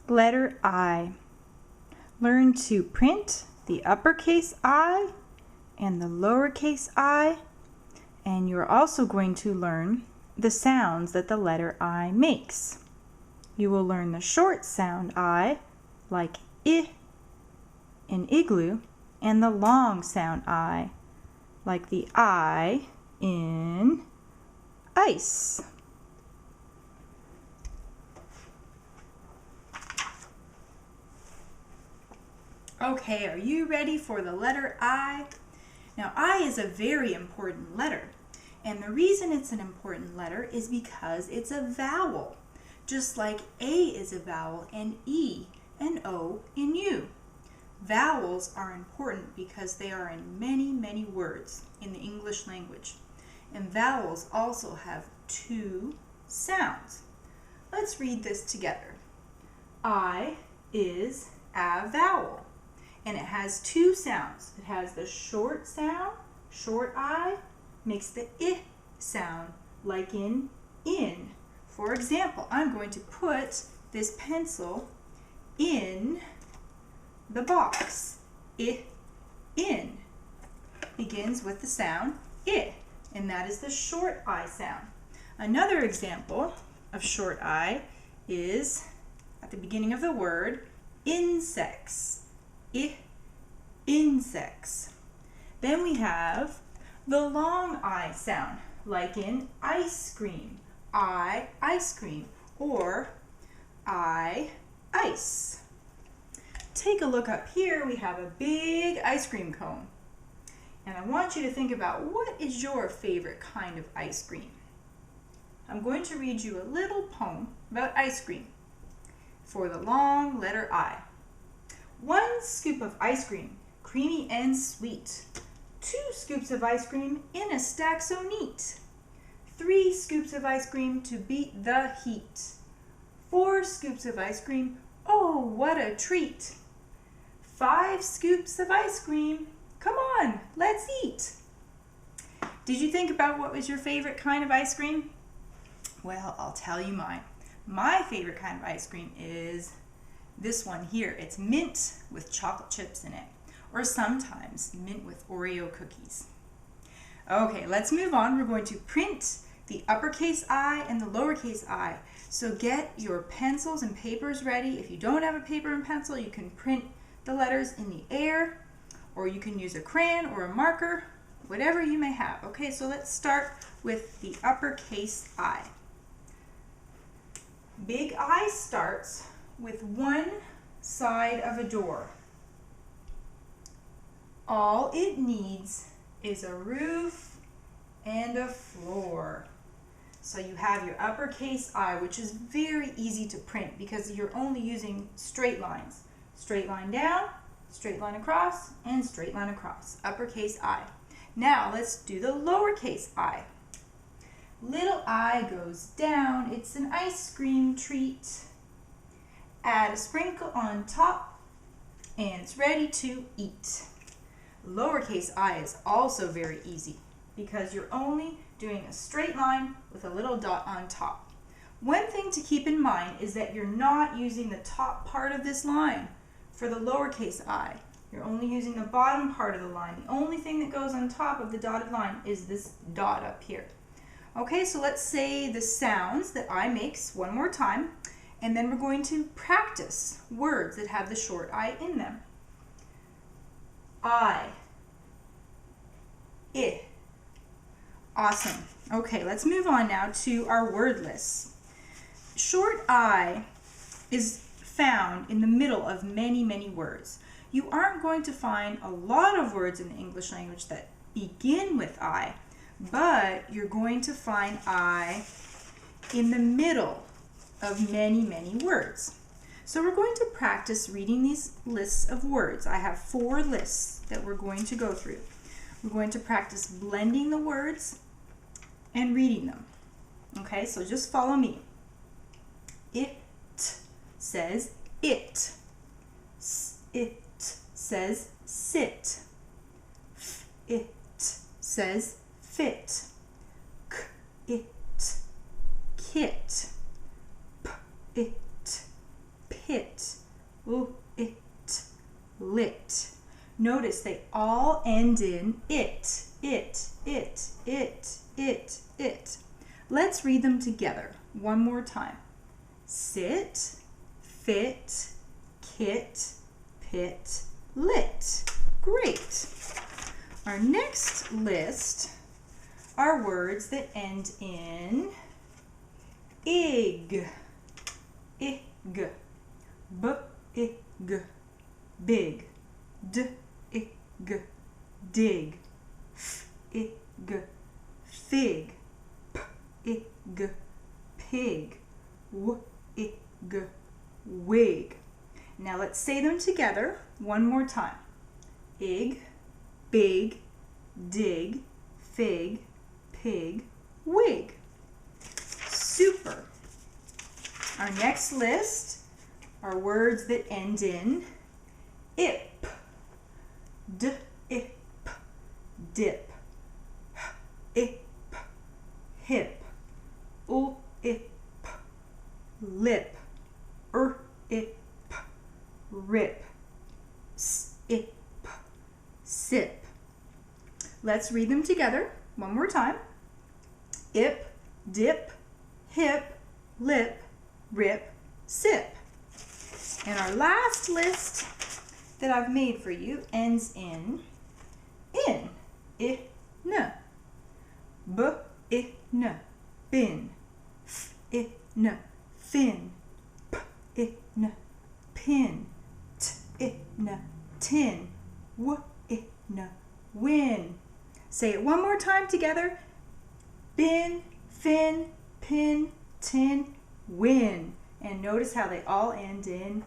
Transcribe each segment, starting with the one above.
Letter I. Learn to print the uppercase I and the lowercase I, and you're also going to learn the sounds that the letter I makes. You will learn the short sound I, like I in igloo, and the long sound I, like the I in ice. Okay, are you ready for the letter I? Now, I is a very important letter, and the reason it's an important letter is because it's a vowel, just like A is a vowel and E and O in U. Vowels are important because they are in many, many words in the English language, and vowels also have two sounds. Let's read this together. I is a vowel. And it has two sounds. It has the short sound, short I, makes the I sound, like in. For example, I'm going to put this pencil in the box. In begins with the sound I, and that is the short I sound. Another example of short I is at the beginning of the word insects. Insects. Then we have the long I sound, like in ice cream. Ice cream, or ice. Take a look up here. We have a big ice cream cone. And I want you to think about, what is your favorite kind of ice cream? I'm going to read you a little poem about ice cream for the long letter I. 1 scoop of ice cream, creamy and sweet. 2 scoops of ice cream in a stack so neat. 3 scoops of ice cream to beat the heat. 4 scoops of ice cream, oh what a treat. 5 scoops of ice cream, come on, let's eat. Did you think about what was your favorite kind of ice cream? Well, I'll tell you mine. My favorite kind of ice cream is this one here. It's mint with chocolate chips in it, or sometimes mint with Oreo cookies. Okay, let's move on. We're going to print the uppercase I and the lowercase I. So get your pencils and papers ready. If you don't have a paper and pencil, you can print the letters in the air, or you can use a crayon or a marker, whatever you may have. Okay, so let's start with the uppercase I. Big I starts with one side of a door. All it needs is a roof and a floor. So you have your uppercase I, which is very easy to print because you're only using straight lines. Straight line down, straight line across, and straight line across. Uppercase I. Now let's do the lowercase I. Little I goes down, it's an ice cream treat. Add a sprinkle on top, and it's ready to eat. Lowercase I is also very easy because you're only doing a straight line with a little dot on top. One thing to keep in mind is that you're not using the top part of this line for the lowercase I. You're only using the bottom part of the line. The only thing that goes on top of the dotted line is this dot up here. Okay, so let's say the sounds that I makes one more time. And then we're going to practice words that have the short I in them. I. Awesome. Okay, let's move on now to our word lists. Short I is found in the middle of many, many words. You aren't going to find a lot of words in the English language that begin with I, but you're going to find I in the middle of many, many words. So we're going to practice reading these lists of words. I have 4 lists that we're going to go through. We're going to practice blending the words and reading them. Okay, so just follow me. It says it. It says sit. It says fit. It kit. It pit. It, lit. Notice they all end in it. Let's read them together one more time. Sit, fit, kit, pit, lit. Great. Our next list are words that end in ig, ig, b-ig, big, d-ig, dig, f-ig, fig, p-ig, pig, w-ig, wig. Now let's say them together one more time. Ig, big, dig, fig, pig, wig. Super. Our next list are words that end in ip, d-ip, dip, h-ip, hip, u-ip, lip, r-ip, rip, s-ip, sip. Let's read them together one more time. Ip, dip, hip, lip, rip, sip. And our last list that I've made for you ends in, I, n, b, I, n, bin, f, I, n, fin, p, I, n, pin, t, I, n, tin, w, I, n, win. Say it one more time together. Bin, fin, pin, tin, win. And notice how they all end in.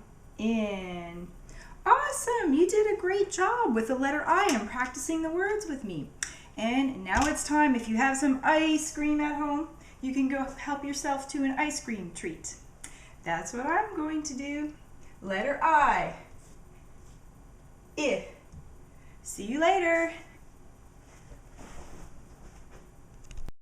Awesome! You did a great job with the letter I and practicing the words with me. And now it's time, if you have some ice cream at home, you can go help yourself to an ice cream treat. That's what I'm going to do. Letter I. See you later.